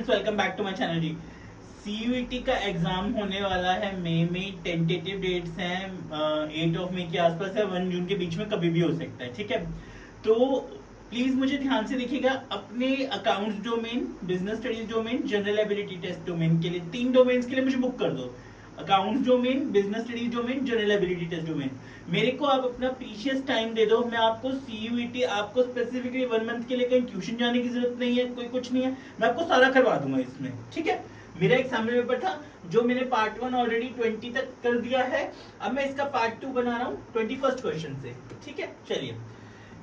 Students, welcome back to my channel जी। CUET का exam होने वाला है मई में। टेंटेटिव डेट्स हैं 8 ऑफ मई के आसपास है, 1 जून के बीच में कभी भी हो सकता है, ठीक है। तो प्लीज मुझे ध्यान से देखिएगा, अपने accounts domain, business studies domain, general ability test domain के लिए 3 डोमेन्स के लिए मुझे बुक कर दो। Accounts domain, business studies domain, general ability test domain. मेरे को आप अपना प्रीशियस टाइम दे दो। मैं आपको सीयूईटी, आपको स्पेसिफिकली 1 मंथ के लिए कहीं ट्यूशन जाने की जरूरत नहीं है, कोई कुछ नहीं है, मैं आपको सारा करवा दूंगा इसमें, ठीक है। मेरा एक सैम्पल पेपर था जो मैंने पार्ट 1 ऑलरेडी 20 तक कर दिया है। अब मैं इसका पार्ट 2 बना रहा हूँ 21st क्वेश्चन से, ठीक है। चलिए,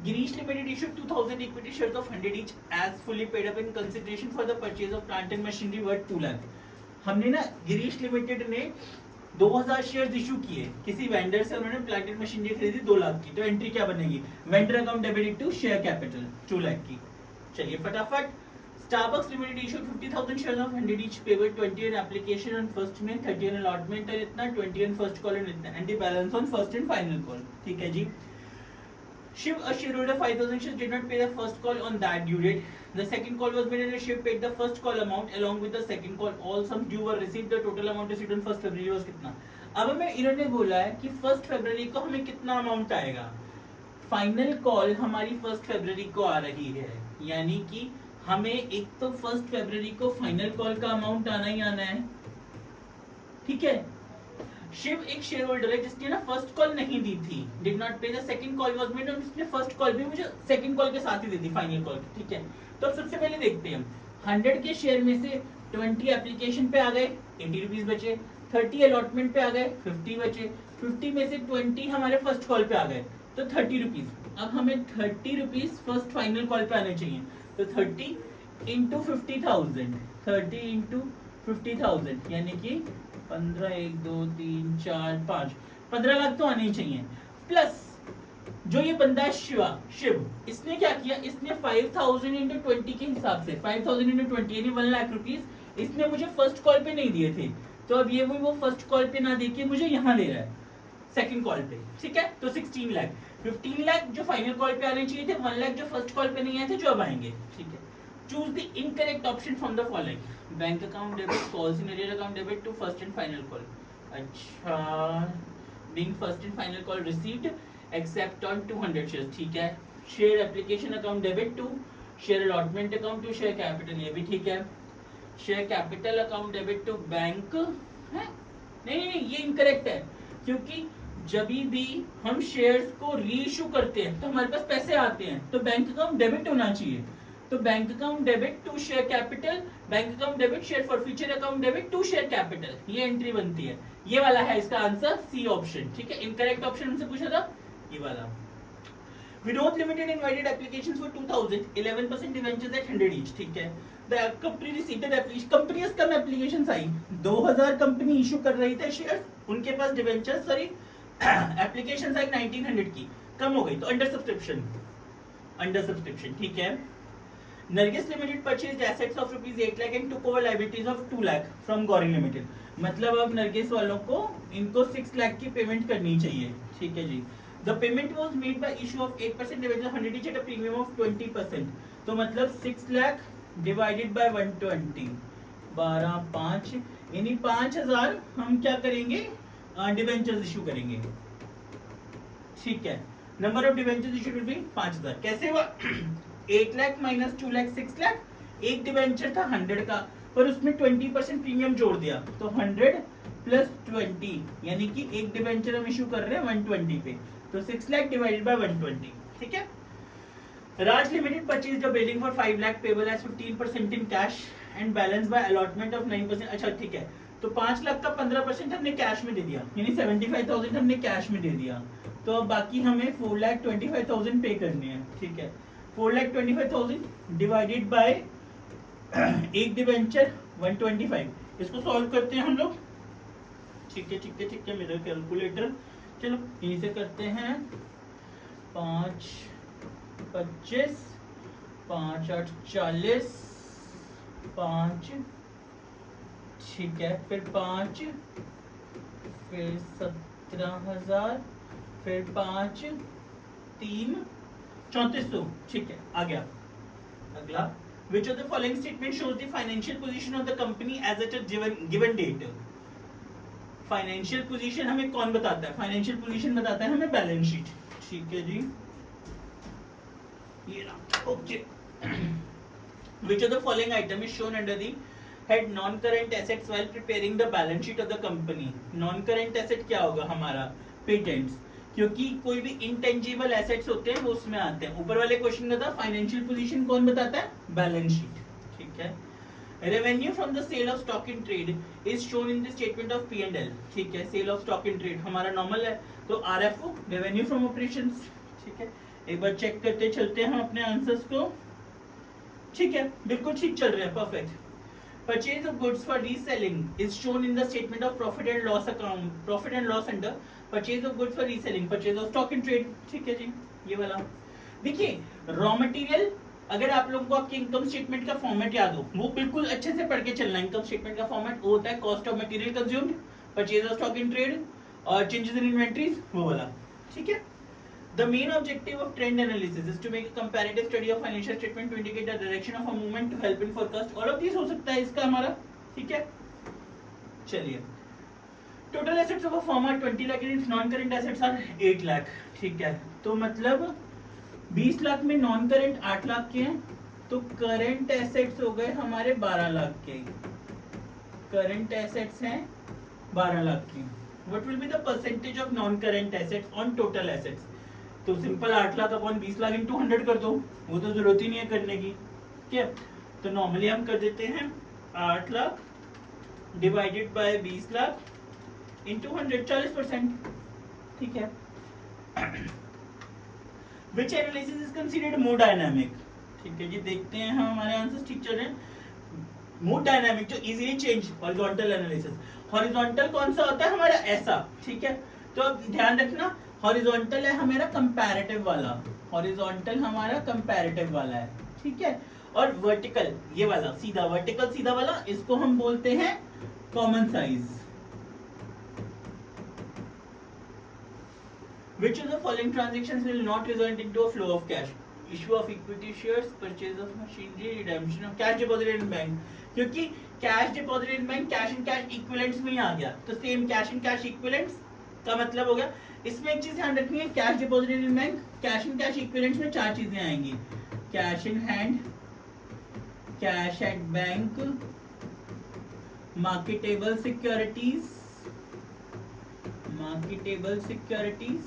Girish Limited issued 2000 equity shares of 100 each as fully paid up in consideration for the purchase of plant and machinery worth 2 lakh। हमने ना गिरीश लिमिटेड ने 2000 शेयर्स इशू किए किसी वेंडर से, उन्होंने प्लांट एंड मशीनरी खरीदी 2 लाख की। तो एंट्री क्या बनेगी? Vendor account debited to share capital 2 lakh की। चलिए फटाफट। Starbucks Limited issued 50,000 shares of 100 each payable 20 on application on first में, 30 on allotment और इतना, 20 on first call और इतना, and the balance on first and final call, ठीक है जी। Shiv, a shareholder 5,000 shares, did not pay the first call on that due date. The second call was made and Shiv paid the first call amount along with the second call. All sums due were received. The total amount received on 1st February was कितना? अब हमें इन्होंने बोला है कि 1st फरवरी को हमें कितना अमाउंट आएगा। फाइनल कॉल हमारी 1st फरवरी को आ रही है, यानी कि हमें एक तो 1st फरवरी को फाइनल कॉल का अमाउंट आना ही आना है, ठीक है। शिव एक शेयर होल्डर है जिसने ना फर्स्ट कॉल नहीं दी थी, डिड नॉट पे the second call was made, और उसने फर्स्ट कॉल भी मुझे सेकंड कॉल के साथ ही दे दी फाइनल कॉल, ठीक है। तो अब सबसे पहले देखते हैं, 100 के शेयर में से 20 एप्लीकेशन पे आ गए, 80 रुपीज बचे। 30 अलॉटमेंट पे आ गए, 50 बचे। 50 में से 20 हमारे फर्स्ट कॉल पे आ गए, तो 30 रुपीज। अब हमें 30 रुपीज फर्स्ट फाइनल कॉल पे आने चाहिए, तो 30 इंटू 50,000, 30 इंटू 50,000 यानी कि 15, 1, 2, 3, 4, 5, 15 लाख तो आने ही चाहिए। प्लस जो ये बंदा है शिव, इसने क्या किया, इसने 5,000 इंटू 20 के हिसाब से 5,000 इंटू 20 यानी 1 लाख रुपीज इसने मुझे फर्स्ट कॉल पे नहीं दिए थे, तो अब ये वो फर्स्ट कॉल पे ना देके मुझे यहाँ दे रहा है सेकंड कॉल पे, ठीक है। तो 16 लाख, 15 लाख जो फाइनल कॉल पे आने चाहिए थे, 1 लाख जो फर्स्ट कॉल पे नहीं आए थे, जो अब आएंगे, ठीक है। Choose the incorrect option from the following. Bank account debit, calls in arrear account debit to first and final call. अच्छा, being first and final call received except on 200 shares, ठीक है। Share application account debit to share allotment account to share capital, ये भी ठीक है। Share capital account debit to bank है, नहीं, ये इनकरेक्ट है, क्योंकि जब भी हम शेयर्स को री इशू करते हैं तो हमारे पास पैसे आते हैं, तो बैंक अकाउंट डेबिट होना चाहिए। तो bank account debit to share capital, bank account debit share for future account debit to share capital, ये एंट्री बनती है। ये वाला है इसका आंसर, सी ऑप्शन, ठीक है। इनकरेक्ट ऑप्शन हमसे पूछा था ये वाला। Vinod limited invited applications for 2000, 11% debentures at 100 each, ठीक है। The company received application, companies कम एप्लीकेशंस आई, 2000 कंपनी इशू कर रही थे शेयर्स, उनके पास डिवेंचर्स सॉरी एप्लीकेशंस आई 1900 की, कम हो गई, तो अंडर सब्सक्रिप्शन, ठीक है। Nargis limited purchased assets of rupees 8 lakh and took over liabilities of 2 lakh from Gauri limited. मतलब अब नरगिस वालों को इनको 6 लाख की पेमेंट करनी चाहिए, ठीक है जी। The payment was made by issue of 8% dividend 100 each at a premium of 20%। तो मतलब 6 लाख डिवाइडेड बाय 120, 12, 5 यानी 5,000 हम क्या करेंगे, डिवेंचर्स इशू करेंगे, ठीक है। Number of debentures issue will be 5,000। कैसे हुआ? 8 लाख माइनस 2 लाख 6 लाख। एक डिवेंचर था 100 का, पर उसमें 20% प्रीमियम जोड़ दिया, तो 100 प्लस 20 यानी कि एक डिवेंचर हम इशू कर रहे हैं 120 पे, तो 6 लाख डिवाइडेड बाय 120, ठीक है। Raj limited purchased a building for 5 lakh payable as 15% in cash and balance by allotment of 9%। अच्छा, ठीक है। तो 5 लाख का 15% हमने कैश में दे दिया, यानी 75,000 हमने कैश में दे दिया, तो अब बाकी हमें 4,25,000 पे करने हैं, ठीक है। 4,25,000 डिवाइडेड बाय एक डिवेंचर 125, इसको सॉल्व करते हैं हम लोग, ठीक है। मेरा कैलकुलेटर, चलो इन्हीं से करते हैं। 5, 25, 5, 8, 40, 5, ठीक है, फिर 5, फिर 17,000, फिर 5, 3, 3400, ठीक है। आ गया अगला Which of the following statement shows the financial position of the company as at a given date? Financial position हमें कौन बताता है? फाइनेंशियल पोजीशन बताता है हमें बैलेंस शीट। ठीक है जी, ये रहा। Okay, which of the following item is shown under the head non-current assets while preparing the balance sheet of the company? non-current asset क्या होगा हमारा? पेटेंट्स, क्योंकि कोई भी इंटेंजिबल एसेट्स होते हैं वो उसमें आते हैं। ऊपर वाले क्वेश्चन में था फाइनेंशियल पोजीशन कौन बताता है? Balance sheet. ठीक है। Revenue from the sale of stock in trade is shown in the statement of P&L। ठीक है, sale of stock in trade हमारा नॉर्मल है, तो RFO रेवेन्यू फ्रॉम ऑपरेशंस। ठीक है, एक बार चेक करते चलते हैं हम अपने आंसर्स को। ठीक है, बिल्कुल ठीक चल रहे हैं, perfect. Purchase of goods for reselling is shown in the statement of profit and loss account, profit and loss under purchase of goods for reselling, purchase of stock in trade। ठीक है जी, ये वाला देखिए। रॉ मटेरियल, अगर आप लोगों को आपके इनकम स्टेटमेंट का फॉर्मेट याद हो, वो बिल्कुल अच्छे से पढ़ के चलना। इनकम स्टेटमेंट का फॉर्मेट वो होता है cost of material consumed, purchase of stock in trade और चेंजेस इन इन्वेंटरीज, वो वाला। ठीक है। The main objective of trend analysis is to make a comparative study of financial statement to indicate the direction of a movement to help in forecast। all of these हो सकता है इसका हमारा। ठीक है, चलिए। Total assets of a firm are 20 lakh and its non-current assets are 8 lakh। ठीक है, तो मतलब 20 लाख में नॉन करेंट 8 लाख के हैं, तो करंट एसेट्स हो गए हमारे 12 लाख के। करंट एसेट्स हैं 12 लाख की। What will be the percentage of non-current assets on total assets? तो simple 8 lakh upon 20 lakh into 100 कर दो, वो तो जरूरत ही नहीं है करने की। ठीक है, तो नॉर्मली हम कर देते हैं 8 lakh divided by 20 lakh into 100, 40%। ठीक है। Which analysis is considered more dynamic? ठीक है जी, देखते हैं हम हमारे आंसर्स ठीक चल रहे हैं। मोर डायनामिक जो easily change, horizontal analysis. Horizontal कौन सा होता है हमारा? ऐसा। ठीक है, तो अब ध्यान रखना, हॉरिजॉन्टल है हमारा कंपैरेटिव वाला, हॉरिजॉन्टल हमारा कंपैरेटिव वाला है। ठीक है, और वर्टिकल ये वाला सीधा, वर्टिकल सीधा वाला, इसको हम बोलते हैं common size. Which of the following transactions will not result into a flow of cash? Issue of equity shares, purchase of machinery, redemption of cash deposited in bank। क्योंकि cash deposited in bank cash and cash equivalents में ही आ गया, तो same cash and cash equivalents का मतलब हो गया। इसमें एक चीज ध्यान रखनी है, cash deposited in bank, cash and cash equivalents में 4 चीजें आएंगी। Cash in hand, cash at bank, marketable securities, marketable securities.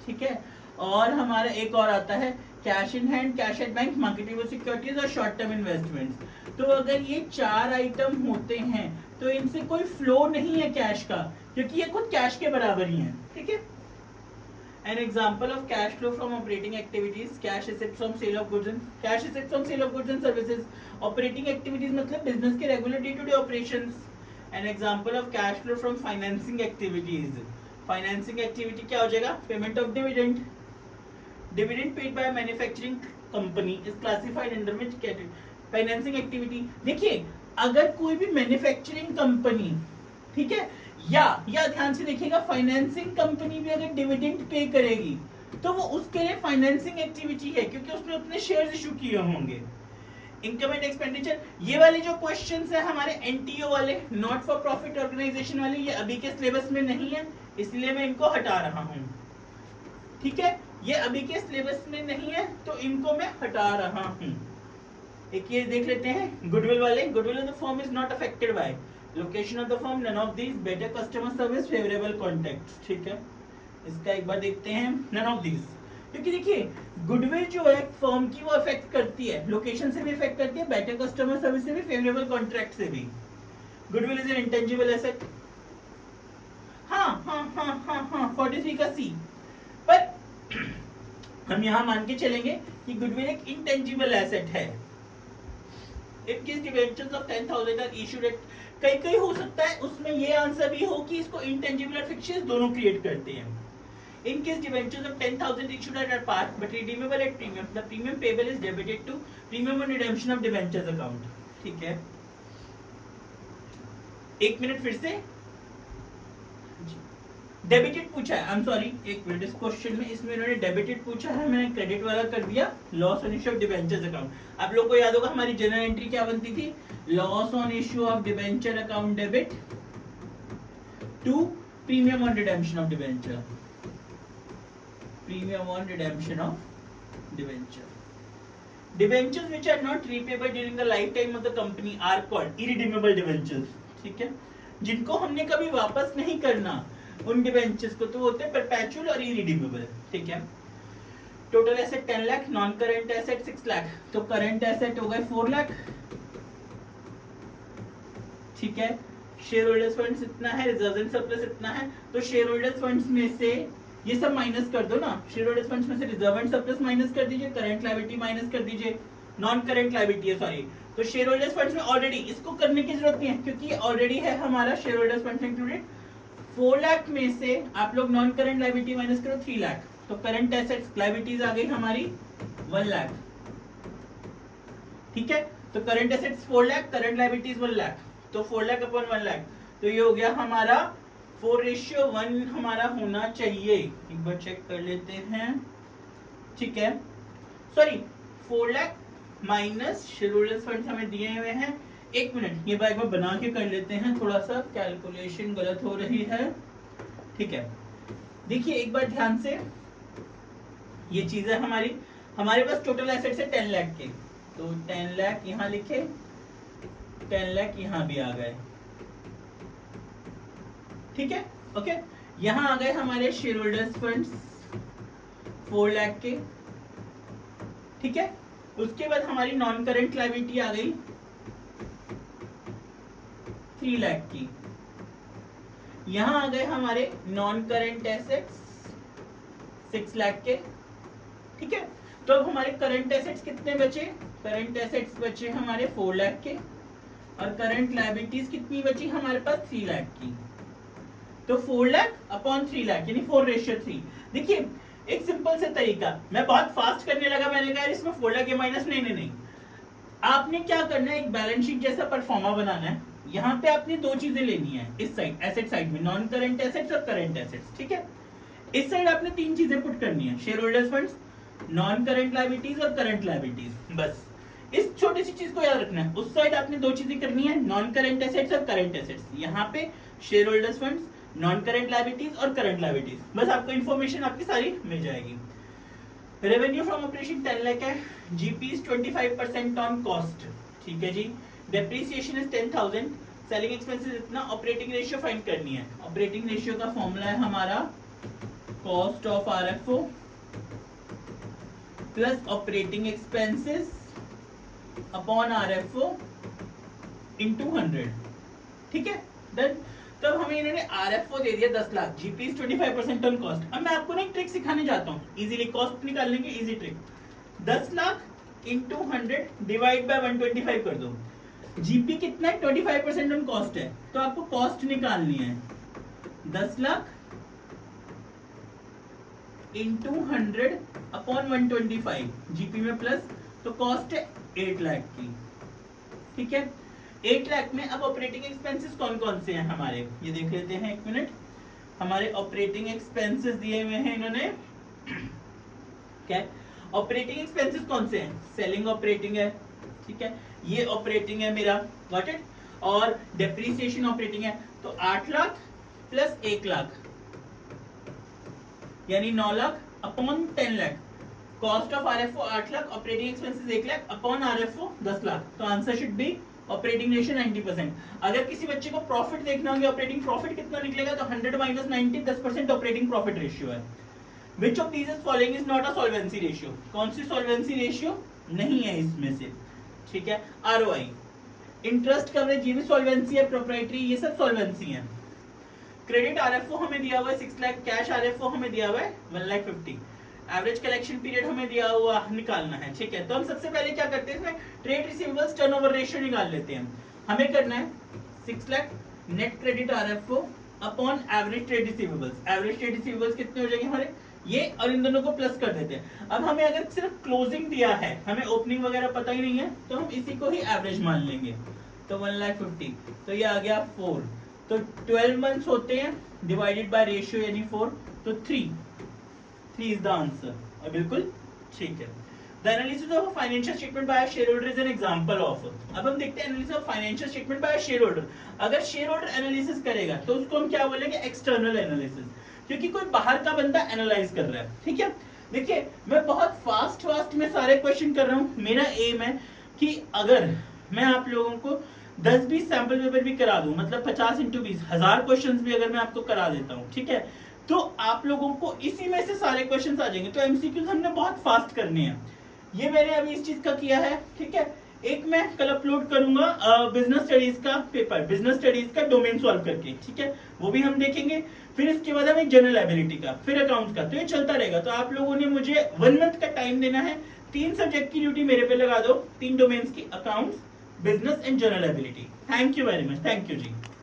ठीक है, और हमारा एक और आता है cash in hand, cash at bank, marketable securities और शॉर्ट टर्म इन्वेस्टमेंट्स। तो अगर ये 4 आइटम होते हैं तो इनसे कोई फ्लो नहीं है कैश का, क्योंकि ये खुद कैश के बराबर ही है। ठीक है। An example of cash flow from operating activities, cash receipts from sale of goods and cash receipts from sale of goods and services। Operating activities मतलब business के regular day-to-day operations। An example of cash flow from financing activities, financing activity क्या हो जाएगा? Payment of dividend। Dividend paid by a manufacturing company is classified under which category? Financing activity। देखिए, अगर कोई भी manufacturing company, ठीक है, या ध्यान से देखिएगा, फाइनेंसिंग कंपनी भी अगर डिविडेंड पे करेगी तो वो उसके लिए फाइनेंसिंग एक्टिविटी है, क्योंकि उसने अपने शेयर्स इशू किए होंगे। इनकम एंड एक्सपेंडिचर, ये वाले जो क्वेश्चंस है हमारे एनटीओ वाले, नॉट फॉर प्रॉफिट ऑर्गेनाइजेशन वाले, ये अभी के सिलेबस में नहीं है, इसलिए मैं इनको हटा रहा हूँ। ठीक है, ये अभी के सिलेबस में नहीं है तो इनको मैं हटा रहा हूँ। एक ये देख लेते हैं गुडविल वाले। Goodwill of the firm is not affected by location of the firm, none of these, better customer service, favourable contacts. ठीक है, इसका एक बार देखते हैं, नन ऑफ दीज। क्योंकि देखिए गुडविल जो है फर्म की वो अफेक्ट करती है, लोकेशन से भी अफेक्ट करती है, बेटर कस्टमर सर्विस से भी, फेवरेबल कॉन्ट्रैक्ट से भी। Goodwill is an intangible asset. हाँ 43 का सी। पर हम यहाँ मान के चलेंगे कि गुडविल एक इंटेंजिबल एसेट है। If case debentures of 10,000 are issued at, कई हो सकता है उसमें ये आंसर भी हो कि इसको इंटेंजिबल और फिक्शियस दोनों क्रिएट करते हैं। In case debentures of 10,000 issued at par but redeemable at premium, the premium payable is debited to premium on redemption of debentures account। ठीक है, एक मिनट फिर से डेबिटेड पूछा है, आई एम सॉरी, एक मिनट, इस क्वेश्चन में इसमें इन्होंने डेबिटेड पूछा है, मैंने क्रेडिट वाला कर दिया, loss on issue of debentures account. आप लोग को याद होगा हमारी जनरल एंट्री क्या बनती थी, loss on issue of debenture account debit to premium on redemption of debenture, premium on redemption of debenture. Debentures which are not repayable during the lifetime of the company are called irredeemable debentures, ठीक है, जिनको हमने कभी वापस नहीं करना उन debentures को तो होते हैं परपेचुअल और इरिडीमेबल, ठीक है। Total asset 10 lakh, non current asset 6 lakh, तो करेंट एसेट हो गए 4 लाख, ठीक है। शेयर होल्डर्स फंड्स इतना है, रिजर्व एंड सरप्लस इतना है, तो शेयर होल्डर्स फंड्स में से ये सब माइनस कर दो ना, शेयर होल्डर्स फंड्स में से रिजर्व एंड सरप्लस माइनस कर दीजिए, करंट लायबिलिटी माइनस कर दीजिए, नॉन करंट लायबिलिटी है सॉरी, तो शेयर होल्डर्स फंड्स में ऑलरेडी इसको करने की जरूरत नहीं है क्योंकि ऑलरेडी है हमारा share holders funds included. 4 lakh में से आप लोग नॉन करंट लायबिलिटी माइनस करो 3 लाख, तो करंट एसेट्स लायबिलिटीज आ गई हमारी 1 लाख, ठीक है। तो current assets 4 lakh, current liabilities 1 lakh, तो 4 लाख अपॉन 1 लाख, तो ये हो गया हमारा 4:1 हमारा होना चाहिए। एक बार चेक कर लेते हैं, ठीक है, sorry 4 lakh minus share holders funds हमें दिए हुए हैं। एक मिनट, ये बार बना के कर लेते हैं, थोड़ा सा कैलकुलेशन गलत हो रही है, ठीक है। देखिए एक बार ध्यान से, ये चीज है हमारे पास टोटल एसेट्स है 10 लाख के, तो 10 लाख यहाँ लिखे, 10 लाख यहाँ भी आ गए, ठीक है, ओके। यहां आ गए हमारे शेयर होल्डर्स फंड्स 4 लाख के, ठीक है। उसके बाद हमारी नॉन करंट लायबिलिटी आ गई 3 लाख की, यहां आ गए हमारे नॉन करंट एसेट्स 6 लाख के, ठीक है। तो अब हमारे करंट एसेट्स कितने बचे, करंट एसेट्स बचे हमारे 4 लाख के, और करंट लायबिलिटीज कितनी बची हमारे पास 3 लाख की, तो 4 लाख अपॉन 3 लाख यानी 4:3। देखिए एक सिंपल सा तरीका, मैं बहुत फास्ट करने लगा, मैंने कहा इसमें 4 लाख माइनस, नहीं, आपने क्या करना है, एक बैलेंस शीट जैसा परफॉर्मा बनाना है। यहाँ पे आपने 2 चीजें लेनी है, इस साइड एसेट साइड में नॉन करंट एसेट्स और करंट एसेट्स, ठीक है। इस साइड आपने 3 चीजें पुट करनी है, share holders funds, non current liabilities और करंट लायबिलिटीज, बस इस छोटी सी चीज को याद रखना है। उस साइड आपने 2 चीजें करनी है, नॉन करंट एसेट्स और करंट एसेट्स, यहाँ पे share holders funds, non current liabilities और करंट लायबिलिटीज, बस आपको इंफॉर्मेशन आपकी सारी मिल जाएगी। रेवेन्यू फ्रॉम ऑपरेशन 10 लाख है, जीपी इज 25% ऑन कॉस्ट, ठीक है जी। डेप्रिसिएशन इज 10,000, सेलिंग एक्सपेंसेस इतना, ऑपरेटिंग रेशियो फाइंड करनी है। ऑपरेटिंग रेशियो का फॉर्मूला है हमारा cost of RFO plus operating expenses upon RFO into 100, ठीक है, डन। तब हमें इन्होंने आरएफओ दे दिया 10 lakh, GP is 25% on cost. अब मैं आपको ना एक ट्रिक सिखाने जाता हूँ, इजीली कॉस्ट निकालने की easy trick. 10 lakh into 100 divide by 125 कर दो। जीपी कितना है, 25% ऑन कॉस्ट है, तो आपको कॉस्ट निकालनी है 10 लाख इंटू 100 अपॉन 125, जीपी में प्लस, तो कॉस्ट है 8 लाख की, ठीक है। 8 लाख में अब ऑपरेटिंग एक्सपेंसेस कौन कौन से हैं हमारे, ये देख लेते हैं, एक मिनट। हमारे ऑपरेटिंग एक्सपेंसेस दिए हुए हैं इन्होंने, क्या ऑपरेटिंग एक्सपेंसेस कौन से हैं, सेलिंग ऑपरेटिंग है, ठीक है, ये ऑपरेटिंग है मेरा, गॉट इट, और डेप्रिसिएशन ऑपरेटिंग है, तो 8 लाख प्लस 1 लाख यानी 9 lakh upon 10 lakh, cost of RFO 8 lakh, operating expenses 1 lakh upon RFO 10 lakh, तो answer should be operating ratio 90%। अगर किसी बच्चे को प्रॉफिट देखना होगा, ऑपरेटिंग प्रॉफिट कितना निकलेगा, तो 100 माइनस 90, 10% ऑपरेटिंग प्रॉफिट रेशियो है। Which of these is following is not a solvency ratio, कौन सी सॉल्वेंसी रेशियो नहीं है इसमें से, ठीक है। आरओआई, इंटरेस्ट कवरेज, ये भी सॉल्वेंसी है, प्रोप्राइटरी, ये सब सॉल्वेंसी है। क्रेडिट आरएफओ हमें दिया हुआ है 6 लाख, कैश आरएफओ हमें दिया हुआ है 1,50,000, एवरेज कलेक्शन पीरियड हमें दिया हुआ निकालना है, ठीक है। तो हम सबसे पहले क्या करते हैं, इसमें ट्रेड रिसीवेबल्स टर्नओवर रेशियो निकाल लेते हैं। हमें करना है 6 lakh net credit RFO upon average trade receivables, average trade receivables कितने हो जाएंगे हमारे, ये और इन दोनों को प्लस कर देते हैं। अब हमें अगर सिर्फ क्लोजिंग दिया है, हमें ओपनिंग वगैरह पता ही नहीं है, तो हम इसी को ही एवरेज मान लेंगे, तो 1,50,000, तो ये आ गया 4, तो 12 मंथ्स होते हैं डिवाइडेड बाय रेशियो यानी 4, तो 3 इज द आंसर। और बिल्कुल ठीक है। The analysis of financial statement by share holder is an example of. अब हम देखते हैं analysis of financial statement by share holder. अगर शेयर होल्डर एनालिसिस करेगा तो उसको हम क्या बोलेंगे, एक्सटर्नल एनालिसिस, क्योंकि कोई बाहर का बंदा एनालाइज कर रहा है। ठीक है, देखिए मैं बहुत फास्ट में सारे क्वेश्चन कर रहा हूं। मेरा एम है कि अगर मैं आप लोगों को 10-20 सैंपल पेपर भी करा दूं, मतलब 50 × 20 1000 क्वेश्चंस भी अगर मैं आपको करा देता हूं, ठीक है, तो आप लोगों को इसी में से सारे क्वेश्चंस आ जाएंगे। तो एमसीक्यूज हमने बहुत फास्ट करने हैं। ये मैंने अभी इस चीज का किया है। ठीक है, एक मैं कल अपलोड करूंगा बिजनेस स्टडीज का पेपर, बिजनेस स्टडीज का डोमेन सॉल्व करके, ठीक है, वो भी हम देखेंगे। फिर इसके बाद हमें जनरल एबिलिटी का, फिर अकाउंट्स का, तो ये चलता रहेगा। तो आप लोगों ने मुझे 1 मंथ का टाइम देना है। 3 सब्जेक्ट की ड्यूटी मेरे पे लगा दो, 3 डोमेन्स की, accounts, business and general ability. Thank you very much, thank you ji.